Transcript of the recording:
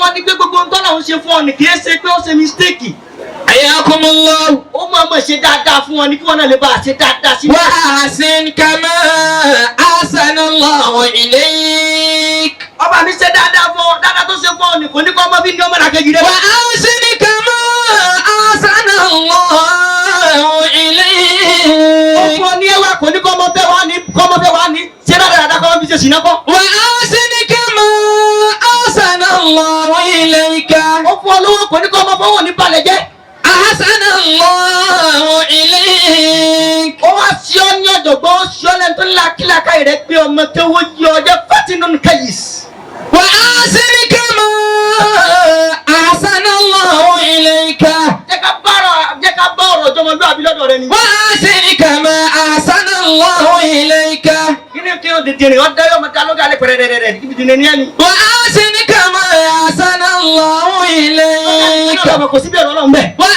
àkọ́kọ́ ní pé gbogbo ń tọ́lá ń ṣe fún ọ ní kì í ṣe pé ó ṣe mistake. Ayakumullah. Ó máa mọ̀ ṣe dáadáa fún ọ ní kí wọ́n náà lè bá a ṣe dáadáa sí. Wa ahsin kama ahsana Allahu ilayk. Ọba mi ṣe dáadáa fún ọ, dáadáa tó ṣe fún ọ ní kò ní kọ́ ọmọ bí ní ọmọ làkejì rẹ. Wa ahsin kama ahsana Allahu ilayk. Ó fún ọ ní ẹwà kò ní kọ́ ọmọ bẹ́ẹ̀ wá ní ṣé dáadáa kọ́ ọmọ bí ṣe ṣìnà kọ́. Wa ahsin kama ahsana Allahu ilayka. Ó fún ọ lówó kò ní kọ́ ọmọ fọwọ́ ní balẹ̀ jẹ́. Ahsana Allahu ilayk. Ó wá sí ọ ní ọ̀dọ̀gbọ́n ó sí ọ lẹ́nu tó ń la kíláka rẹ̀ pé ọmọ tó wó yí ọjọ́ fatinun kayis. Wa ahsin kama ahsana Allahu ilayka. Jẹ́ ká bá ọ̀rọ̀ ọjọ́mọlúwàbí lọ́dọ̀ rẹ ni. Wa ahsin kama ahsana Allahu ilayka. Kí o dìde rìn ọ̀dọ́ yóò máa ta lóga alẹ́ pẹ̀rẹ̀rẹ̀rẹ̀ ibi dìde ní ẹni. Wa ahsin kama ahsana Allahu ilayka. Kò sí bí ọ̀rọ̀ Ọlọ́run bẹ́ẹ̀. Wa